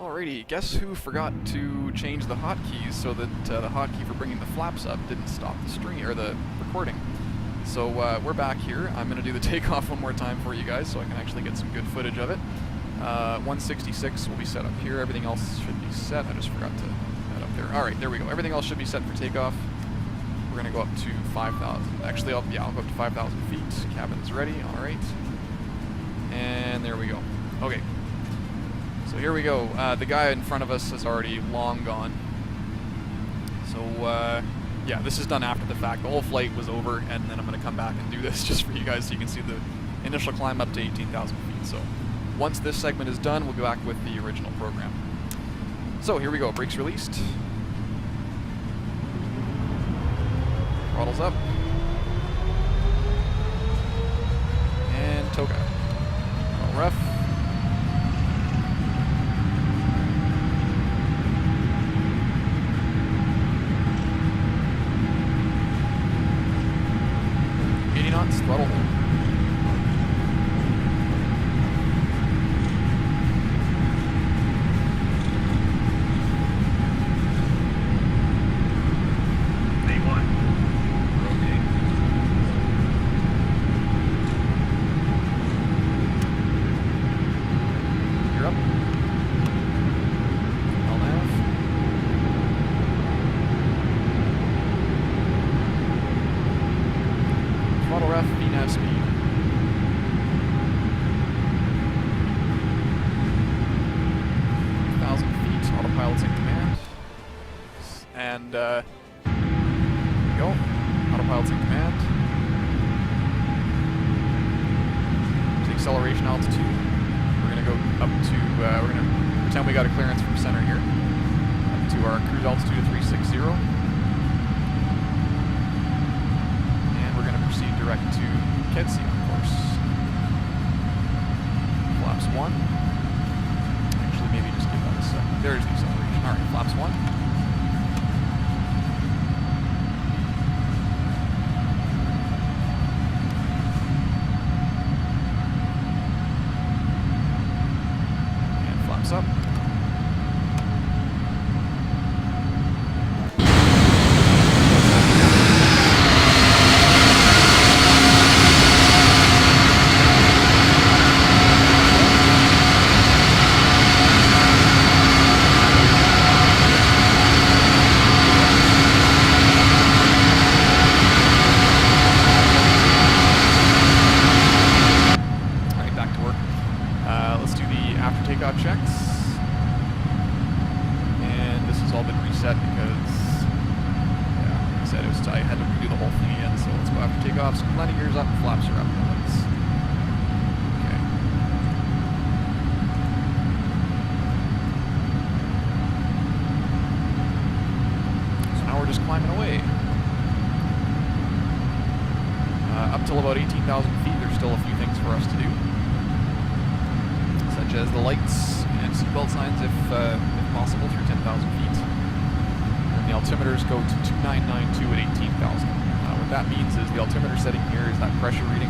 Alrighty, guess who forgot to change the hotkeys so that the hotkey for bringing the flaps up didn't stop the stream or the recording. So we're back here. I'm going to do the takeoff one more time for you guys so I can actually get some good footage of it. 166 will be set up here. Everything else should be set. I just forgot to head up there. Alright, there we go. Everything else should be set for takeoff. We're going to go up to 5,000. Actually, I'll go up to 5,000 feet. Cabin's ready. Alright. And there we go. Okay. So here we go. The guy in front of us is already long gone. So, yeah, this is done after the fact. The whole flight was over, and then I'm going to come back and do this just for you guys so you can see the initial climb up to 18,000 feet. So once this segment is done, we'll go back with the original program. So here we go. Brakes released. Throttles up. And toga. Throttle ref. Throttle hold. A1. Okay. You're up. LNAV. Throttle ref, VNAV speed. 1,000 feet, autopilot's in command. And, there we go. Autopilot's in command. The acceleration altitude. We're going to go up to, we're going to pretend we got a clearance from center here. Up to our cruise altitude of 360. Direct to Kedzie, of course. Flaps 1. Actually, maybe just give that a second. There's the acceleration. Alright, flaps 1. And flaps up. Takeoff checks, and this has all been reset because, yeah, like I said, I had to redo the whole thing again. So let's go after takeoff. So landing gears up, flaps are up. Okay. So now we're just climbing away. Up till about 18,000 feet, there's still a few things for us to do. As the lights and seatbelt signs if possible through 10,000 feet. And the altimeters go to 2992 at 18,000. What that means is the altimeter setting here is that pressure reading,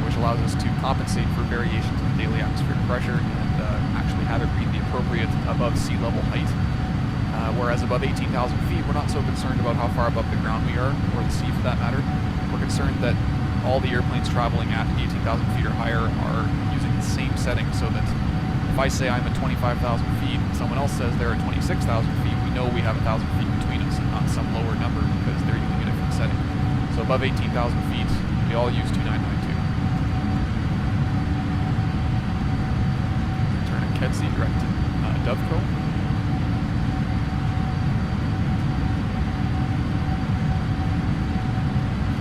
which allows us to compensate for variations in daily atmospheric pressure and actually have it read the appropriate above sea level height. Whereas above 18,000 feet, we're not so concerned about how far above the ground we are, or the sea for that matter. We're concerned that all the airplanes traveling at 18,000 feet or higher are using the same setting, so that if I say I'm at 25,000 feet, someone else says they're at 26,000 feet, we know we have 1,000 feet between us and not some lower number because they're using a different setting. So above 18,000 feet, we all use 2992. Turn at Kedzie, direct to Doveco.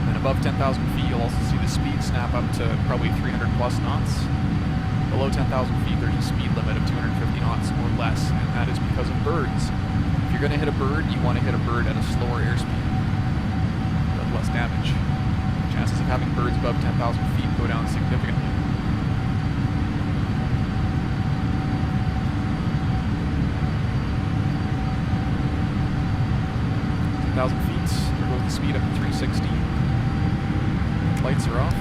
And above 10,000 feet, you'll also see the speed snap up to probably 300 plus knots. Below 10,000 feet, there's a speed limit of 250 knots or less, and that is because of birds. If you're going to hit a bird, you want to hit a bird at a slower airspeed. You have less damage. Chances of having birds above 10,000 feet go down significantly. 10,000 feet, there goes the speed up to 360. Lights are off.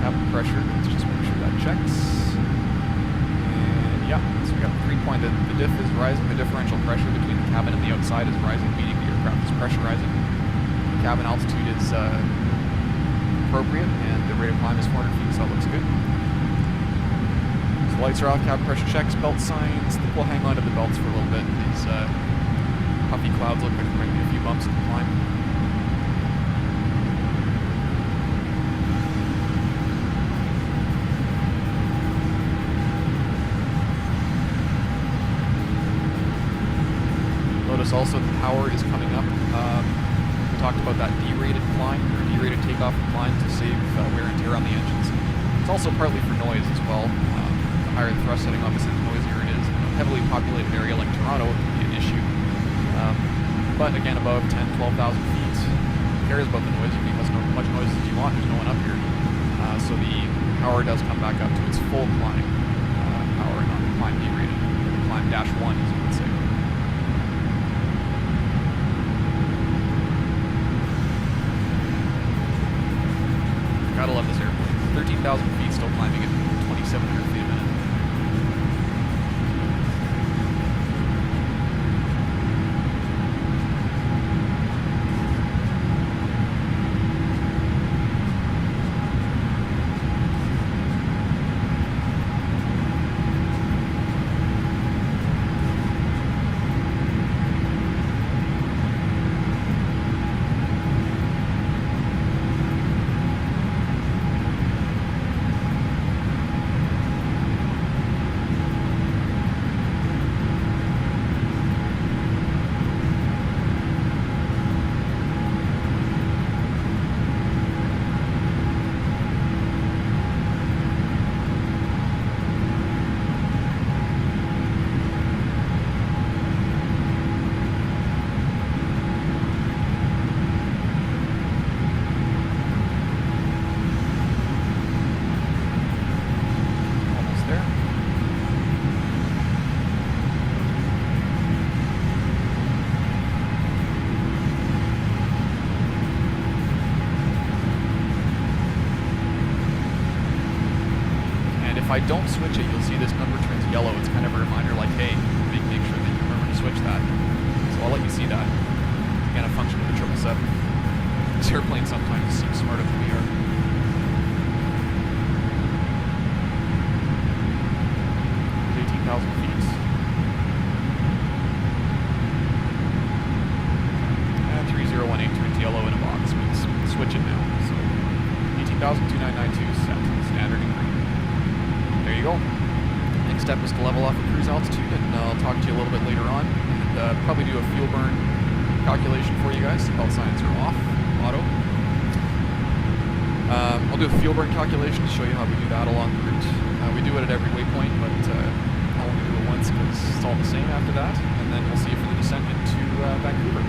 Cabin pressure, let's just make sure that checks. And Yeah, so we got 3 point. The diff is rising. The differential pressure between the cabin and the outside is rising, meaning the aircraft is pressurizing. The cabin altitude is appropriate, and the rate of climb is 400 feet, so that looks good. So lights are off, cabin pressure checks, belt signs. I think we'll hang on to the belts for a little bit. These puffy clouds look like there might be a few bumps in the climb. Notice also the power is coming up. We talked about that derated climb, or derated takeoff and climb to save wear and tear on the engines. It's also partly for noise as well. The higher the thrust setting, obviously the noisier it is. In a heavily populated area like Toronto, it can be an issue. But again, above 10, 12,000 feet, who cares about the noise? You can make as much noise as you want, there's no one up here. So the power does come back up to its full climb power, not the climb derated. The climb -1, as you would say. Gotta love this airplane. 13,000 feet, still climbing at 2,700 feet a minute. If I don't switch it, you'll see this number turns yellow. It's kind of a reminder like, hey, make sure that you remember to switch that. So I'll let you see that. Again, a function of the 777. This airplane sometimes seems smarter than we are. It's 18,000 feet. And 3018 turns yellow in a box. We can switch it now. So 18,2992 set. Standard and green. There you go. Next step is to level off at cruise altitude, and I'll talk to you a little bit later on, and probably do a fuel burn calculation for you guys. The belt signs are off, auto. I'll do a fuel burn calculation to show you how we do that along the route. We do it at every waypoint, but I'll only do it once because it's all the same after that, and then we'll see you for the descent into Vancouver.